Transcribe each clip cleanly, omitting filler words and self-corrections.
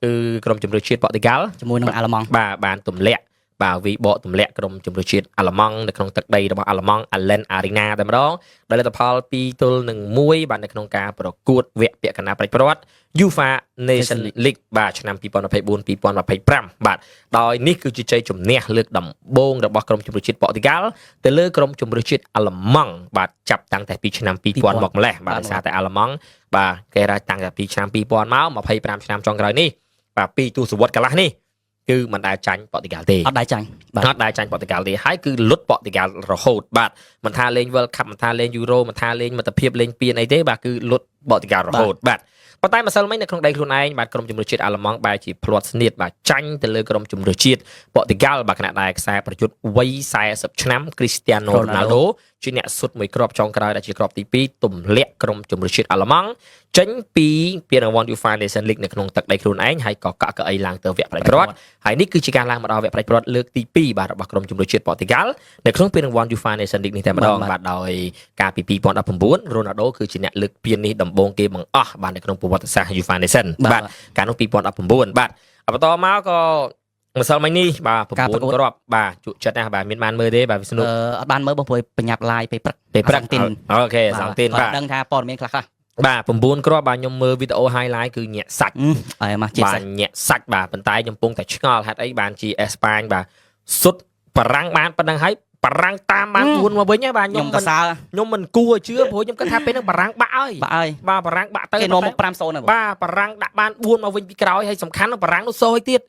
គឺក្រុមជម្រើសជាតិប៉ូទុយហ្គាល់ជាមួយនឹងអាល្លឺម៉ង់បាទបានទម្លាក់បាទវិបកទម្លាក់ក្រុមជម្រើសជាតិអាល្លឺម៉ង់នៅក្នុងទឹកដីរបស់អាល្លឺម៉ង់ Allianz Arena តែម្ដងដោយលទ្ធផល2-1បាទនៅក្នុងការប្រកួតវគ្គពាក់កណ្ដាលប្រតិប្រវត្តិ UEFA Nation League បាទឆ្នាំ2024-2025 បាទដោយនេះគឺជាជ័យជំនះលើកដំបូងរបស់ក្រុមជម្រើសជាតិប៉ូទុយហ្គាល់ទៅលើក្រុមជម្រើសជាតិអាល្លឺម៉ង់បាទចាប់តាំងតែពីឆ្នាំ2000មកម្លេះបាទដោយសារតែអាល្លឺម៉ង់បាទគេរ៉ាតាំងតែពីឆ្នាំ2000មក25ឆ្នាំចុងក្រោយនេះបាទ2ទសវត្សរ៍កន្លះនេះគឺមិនដែលចាញ់ប៉ូទុយហ្គាល់ទេអត់ដែលចាញ់អត់ដែលចាញ់ប៉ូទុយហ្គាល់ទេហើយគឺលុតប៉ូទុយហ្គាល់រហូតបាទមិនថាលេង World Cup មិនថាលេង Euro មិនថាលេងមិត្តភាពលេងពានអីទេបាទគឺលុតប៉ូទុយហ្គាល់រហូតបាទប៉ុន្តែម្សិលមិញនៅក្នុងដីខ្លួនឯងបាទក្រុមជម្រើសជាតិអាល្លឺម៉ង់បែរជាភ្លាត់ស្នៀតបាទចាញ់ទៅលើក្រុមជម្រើសជាតិប៉ូទុយហ្គាល់បាទខណៈដែលខ្សែប្រយុទ្ធវ័យ40ឆ្នាំ Cristiano Ronaldo ជាអ្នកសុទ្ធមួយគ្រាប់ចុងក្រោយដែលជាគ្រាប់ទី2ទម្លាក់ក្រុមជម្រើសជាតិអាល្លឺម៉ង់ចេញពីពានរង្វាន់ UEFA Nation League នៅក្នុងទឹកដីខ្លួនឯងហើយក៏កក់កៅអីឡើងទៅវគ្គប្រតិប្រវត្តិហើយនេះគឺជាការឡើងមកដល់វគ្គប្រតិប្រវត្តិលើកទី2បាទរបស់ក្រុមជម្រើសជាតិប៉ូទុយហ្គាល់នៅក្នុងពានរង្វាន់ UEFA Nation League នេះតែម្ដងបាទដោយកាលពី2019 Ronaldo គឺជាអ្នកលើកពាននេះដំបូងគេបង្អស់បាទនៅក្នុងប្រវត្តិសាស្ត្រ UEFA Nation បាទកាលនោះ2019បាទបន្តមកក៏ម្សិលមិញនេះបាទ9គ្រាប់បាទជក់ចិត្តណាបាទមានបានមើលទេបាទវិស្ណុអត់បានមើលបងព្រួយបញ្ញាប់ live ពេលព្រឹកទីនអូខេសងទីនបាទដឹងថាព័ត៌មានខ្លះបាទ9គ្រាប់បាទខ្ញុំមើលវីដេអូ highlight គឺញាក់សាច់ហើយមកជាសាច់ញាក់សាច់បាទប៉ុន្តែខ្ញុំពងតែឆ្ងល់ហេតុអីបានជាអេស្ប៉ាញបាទសុទ្ធបារាំងបានប៉ុណ្ណឹងហើយបារាំងតាមបាន4មកវិញហើយបាទខ្ញុំមិនគួរជឿព្រោះខ្ញុំគិតថាពេលហ្នឹងបារាំងបាក់ហើយបាទបារាំងបាក់ទៅគេនាំមក 5-0 ហ្នឹងបាទបារាំងដាក់បាន4មកវិញពីក្រោយហើយសំខាន់បារាំងនោះសោយទៀត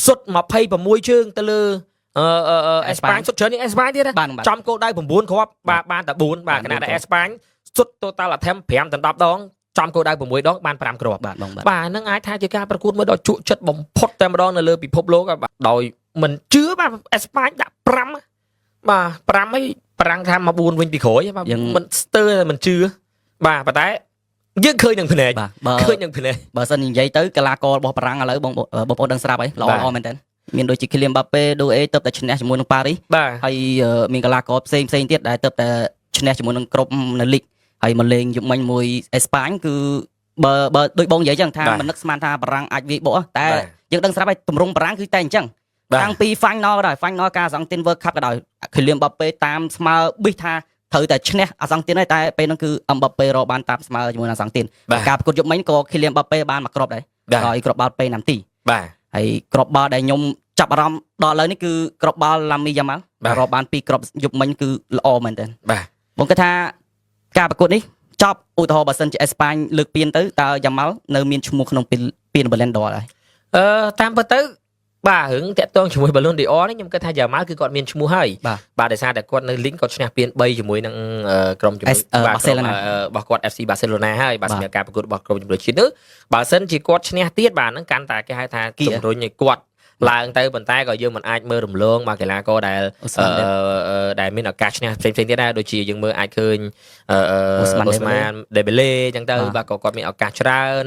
សុទ្ធ26ជើងទៅលើអេស្ប៉ាញសុទ្ធច្រើនជាងអេស្ប៉ាញទៀតចំគោលដៅ9គ្រាប់បាទបានតែ4បាទខណៈដែលអេស្ប៉ាញសុទ្ធ total attempt 5ដល់10ដងចំគោលដៅ6ដងបាន5គ្រាប់បាទហ្នឹងអាចថាជាការប្រកួតមួយដ៏ជក់ចិត្តបំផុតតែម្ដងនៅលើពិភពលោកបាទដោយមិនជឿបាទអេស្ប៉ាញដាក់5បាទ5ហើយបារាំងថាមក4វិញពីក្រោយបាទមិនស្ទើរតែមិនជឿបាទប៉ុន្តែយើងឃើញនឹងភ្នែកឃើញនឹងភ្នែកបើសិននិយាយទៅកីឡាកររបស់បារាំងឥឡូវបងប្អូនដឹងស្រាប់ហើយល្អមែនតើមានដូចជា Kylian Mbappé ដូអេទៅតែឈ្នះជាមួយនឹងប៉ារីសហើយមានកីឡាករផ្សេងទៀតដែលទៅតែឈ្នះជាមួយនឹងក្រុមនៅលីកហើយមកលេងយុគមិញមួយអេស្ប៉ាញគឺបើដូចបងនិយាយចឹងថាមិននឹកស្មានថាបារាំងអាចវាយបកតែយើងដឹងស្រាប់ហើយទម្រង់បារាំងគឺតែអញ្ចឹងតាំងពី final ក៏ដោយ final ការសង្ទីន World Cup ក៏ដោយ Kylian Mbappé តាមស្មើប៊ីសថាត្រូវតែឈ្នះអាសង់ទីនហើយតែពេលហ្នឹងគឺ Mbappé រកបានតាមស្មើជាមួយនឹងអាសង់ទីនការប្រកួតយុគមិញក៏ Kylian Mbappé បានមកគ្រាប់ដែរហើយគ្រាប់បាល់ពេលណាំទីបាទហើយគ្រាប់បាល់ដែលខ្ញុំចាប់អារម្មណ៍ដល់ឥឡូវនេះគឺគ្រាប់បាល់ Lamine Yamal រកបាន2គ្រាប់យុគមិញគឺល្អមែនតើបាទបងគិតថាការប្រកួតនេះចប់ឧទាហរណ៍បើសិនជាអេស្ប៉ាញលើកពានទៅតើ Yamal នៅមានឈ្មោះក្នុងពាន Ballon d'Or ហើយតាមពិតទៅបាទរឿងតាក់ទងជាមួយ Ballon d'Or នេះខ្ញុំគិតថា Yamal គឺគាត់មានឈ្មោះហើយបាទដោយសារតែគាត់នៅ link គាត់ឈ្នះពាន3ជាមួយនឹងក្រុមជំនួយរបស់គាត់ FC Barcelona ហើយបាទសម្រាប់ការប្រកួតរបស់ក្រុមជំនួយជាតិនោះបើសិនជាគាត់ឈ្នះទៀតបាទហ្នឹងកាន់តែគេហៅថាជំរុញឲ្យគាត់ឡើងទៅប៉ុន្តែក៏យើងមិនអាចមើលរំលងមកកីឡាករដែលមានឱកាសឈ្នះផ្សេងទៀតដែរដូចជាយើងមើលអាចឃើញអូស្មាន Dembele អញ្ចឹងទៅបាទក៏គាត់មានឱកាសច្រើន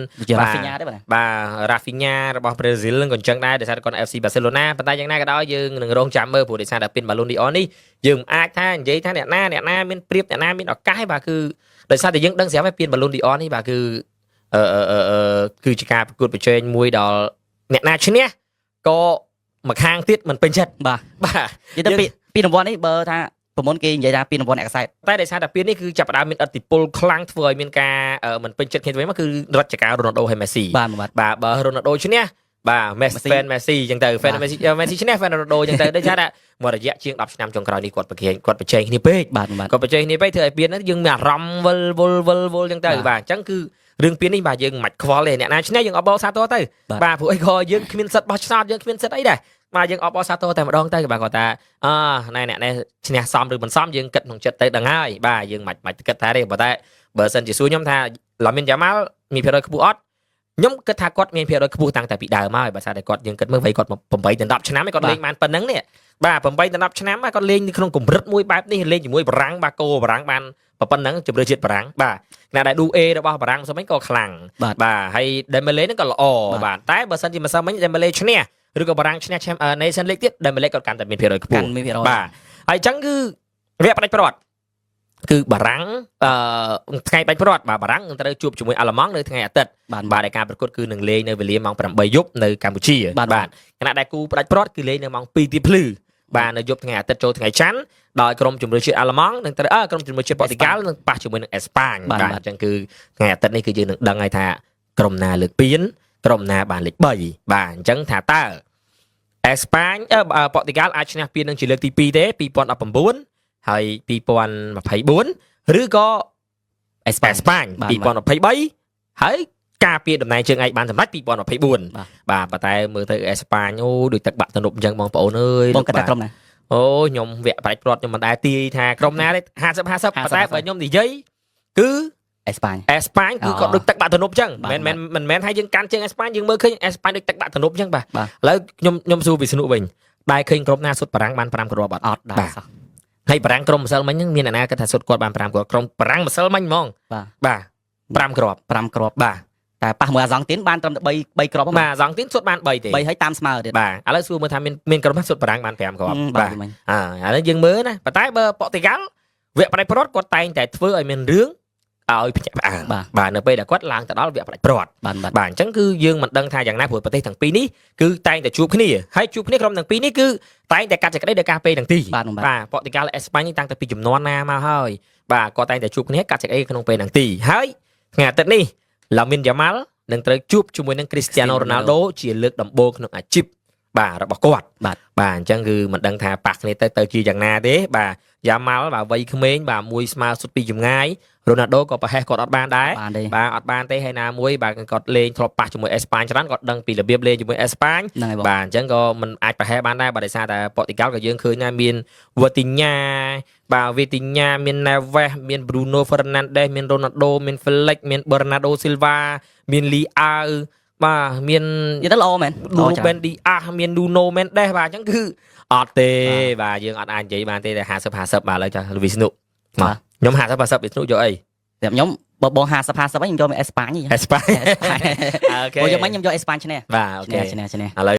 បាទ Rafinha របស់ Brazil ក៏អញ្ចឹងដែរដោយសារគាត់ FC Barcelona ប៉ុន្តែយ៉ាងណាក៏ដោយយើងនឹងរងចាំមើលព្រោះដោយសារតែពាន Ballon d'Or នេះយើងមិនអាចថានិយាយថាអ្នកណាមានព្រៀបអ្នកណាមានឱកាសបាទគឺដោយសារតែយើងដឹងស្រាប់ហើយពាន Ballon d'Or នេះបាទគឺជាការប្រកួតប្រជែងមួយដល់អ្នកណាឈ្នះក៏មកខាងទៀតមិនពេញចិត្តបាទនិយាយទៅពីរង្វាន់នេះបើថាប្រមុនគេនិយាយថាពីរង្វាន់អ្នកខ្សែតែដោយសារតែពាននេះគឺចាប់ផ្ដើមមានឥទ្ធិពលខ្លាំងធ្វើឲ្យមានការមិនពេញចិត្តគ្នាទៅវិញមកគឺរជ្ជកាល Ronaldo ហើយ Messi បាទបើ Ronaldo ឈ្នះបាទ fan Messi អញ្ចឹងទៅ fan Messi ឈ្នះ fan Ronaldo អញ្ចឹងទៅដូចថាមករយៈជាង10ឆ្នាំចុងក្រោយនេះគាត់ប្រជែងគ្នាពេកគាត់ប្រជែងគ្នាពេកធ្វើឲ្យពានហ្នឹងយើងមានអារម្មណ៍វិលអញ្ចឹងទៅបាទអញ្ចឹងគឺរឿងពាននេះបាទយើងមិនខ្វល់ទេអ្នកណាឈ្នះយើងអបអរសាទរទៅបាទព្រោះអីក៏យើងគ្មានសិទ្ធិបោះឆ្នោតយើងគ្មានសិទ្ធិអីដែរបាទយើងអបអរសាទរតែម្ដងទៅបាទគាត់ថាណែអ្នកនេះឈ្នះសមឬមិនសមយើងគិតក្នុងចិត្តទៅដឹងហើយបាទយើងមិនគិតថាទេប៉ុន្តែបើសិនជាសួរខ្ញុំថា Lamine Yamal មានភាគរយខ្ពស់អត់ខ្ញុំគិតថាគាត់មានភាគរយខ្ពស់តាំងតែពីដើមហើយបើថាគាត់យើងគិតមើលវ័យគាត់8ដល់10ឆ្នាំឯងគាត់លេងបានប៉ុណ្ណឹងនេះបាទ8ដល់10ឆ្នាំគាត់លេងក្នុងកម្រិតមួយបែបនេះលេងជាមួយបារាំងបាទកូបារាំងបានប៉ុណ្ណឹងជម្រើសជាតិបារាំងបាទខណៈដែល DUE របស់បារាំងស្មិញក៏ខ្លាំងបាទហើយ Dembele ហ្នឹងក៏ល្អបាទតែបើសិនជាម្សិលមិញ Dembele ឈ្នះឬក៏បារាំងឈ្នះ Nation League ទៀត Dembele គាត់កាន់តែមានភាគរយខ្ពស់បាទហើយអញ្ចឹងគឺវគ្គផ្ដាច់ប្រវត្តិ គឺបារាំងថ្ងៃបាច់ព្រាត់បាទបារាំងនឹងត្រូវជួបជាមួយអាល្លឺម៉ង់នៅថ្ងៃអាទិត្យបាទដែលការប្រកួតគឺនឹងលេងនៅវេលាម៉ោង 8 យប់នៅកម្ពុជាបាទខណៈដែលគូផ្ដាច់ព្រាត់គឺលេងនៅម៉ោង 2 ទៀបភ្លឺបាទនៅយប់ថ្ងៃអាទិត្យចូលថ្ងៃច័ន្ទដោយក្រុមជម្រើសជាតិអាល្លឺម៉ង់នឹងត្រូវក្រុមជម្រើសជាតិប៉ូទុយហ្គាល់នឹងប៉ះជាមួយនឹងអេស្ប៉ាញបាទអញ្ចឹងគឺថ្ងៃអាទិត្យនេះគឺយើងនឹងដឹងហើយថាក្រុមណាលើកពានក្រុមណាបានលេខ3បាទអញ្ចឹងថាតើអេស្ប៉ាញប៉ូទុយហ្គាល់អាចឈ្នះពាននឹងជាលើកទី2ទេ2019ហើយ2024ឬក៏អេស្ប៉ាញ2023ហើយការពារតំណែងជើងឯកបានសម្រេច2024បាទប៉ុន្តែមើលទៅអេស្ប៉ាញអូដូចទឹកបាក់ទំនប់អញ្ចឹងបងប្អូនអើយបងកតាក្រុមណាអូខ្ញុំវគ្គប្រាច់ព្រាត់ខ្ញុំមិនដែលទាយថាក្រុមណាទេ50 ប៉ុន្តែបើខ្ញុំនិយាយគឺអេស្ប៉ាញគឺគាត់ដូចទឹកបាក់ទំនប់អញ្ចឹងមិនមែនថាយើងកាន់ជើងអេស្ប៉ាញយើងមើលឃើញអេស្ប៉ាញដូចទឹកបាក់ទំនប់អញ្ចឹងបាទឥឡូវខ្ញុំសួរវិស្ណុវិញដែលឃើញក្រុមណាសុទ្ធបារាំងបាន5គ្រាប់អត់ដែរសោះហើយបារាំងក្រុមម្សិលមិញហ្នឹងមានអ្នកណាគិតថាសុទ្ធគាត់បាន5គ្រាប់ក្រុមបារាំងម្សិលមិញហ្មងបាទ5គ្រាប់បាទតែប៉ះមួយអាសង់ទីនបានត្រឹមតែ3គ្រាប់បាទអាសង់ទីនសុទ្ធបាន3ទេ3ហើយតាមស្មើទៀតបាទឥឡូវសួរមើលថាមានក្រុមណាសុទ្ធបារាំងបាន5គ្រាប់បាទឥឡូវយើងមើលណាប៉ុន្តែបើប៉ូទុយហ្គាល់វគ្គផ្ដាច់ព្រាត់គាត់តែងតែធ្វើឲ្យមានរឿងឲ្យភ្ញាក់ផ្អើលបាទនៅពេលដែលគាត់ឡើងទៅដល់វគ្គផ្ដាច់ព្រាត់បាទអញ្ចឹងគឺយើងមិនដឹងថាយ៉ាងណាព្រោះប្រទេសទាំងពីរនេះគឺតែងតែជួបគ្នាហើយជួបគ្នាក្រុមទាំងពីរនេះគឺតែងតែកាត់សេចក្តីដោយការពេលទាំងទីបាទប៉ូទុយហ្គាល់អេស្ប៉ាញនេះតាំងតែពីចំនួនណាមកហើយបាទគាត់តែងតែជួបគ្នាកាត់សេចក្តីក្នុងពេលទាំងទីហើយថ្ងៃអាទិត្យនេះឡាមីនយ៉ាម៉ាល់នឹងត្រូវជួបជាមួយនឹងគ្រីស្ទីយ៉ាណូរ៉ូណាល់ដូជាលើកដំបូងក្នុងអាជីពបាទរបស់គាត់បាទអញ្ចឹងគឺមិនដឹងថាប៉ះគ្នាទៅជាយ៉ាងណាទេបាទយ៉ាម៉ាល់បាទវ័យក្មេងបាទមួយស្មើសុទ្ធពីចម្ងាយរ៉ូណាល់ដូក៏ប្រហែសគាត់អត់បានដែរបាទអត់បានទេហើយណាមួយបាទគាត់លេងធ្លាប់ប៉ះជាមួយអេស្ប៉ាញច្រើនគាត់ដឹងពីរបៀបលេងជាមួយអេស្ប៉ាញបាទអញ្ចឹងក៏មិនអាចប្រហែសបានដែរបាទដោយសារតែប៉ូទុយហ្គាល់ក៏យើងឃើញថាមានវ៉ាទីញ៉ាបាទវីទីញ៉ាមានណាវ៉េសមានប្រូណូហ្វឺណាន់ដេសមានរ៉ូណាល់ដូមានហ្វេលិចមានប៊ឺណាដូស៊ីលវ៉ាមានលីអាវបាទមាននិយាយទៅល្អមែនរូបេនឌីអាមាននូណូមែនដេសបាទអញ្ចឹងគឺអត់ទេបាទយើងអត់អាចនិយាយបានទេតែ50 បាទឥឡូវចាវិស្ណុបាទខ្ញុំ50 វិស្ណុយកអីតែខ្ញុំបើបង50វិញខ្ញុំយកមកអេស្ប៉ាញអេស្ប៉ាញអូខេខ្ញុំយកខ្ញុំយកអេស្ប៉ាញឈ្នះបាទអូខេឈ្នះឥឡូវ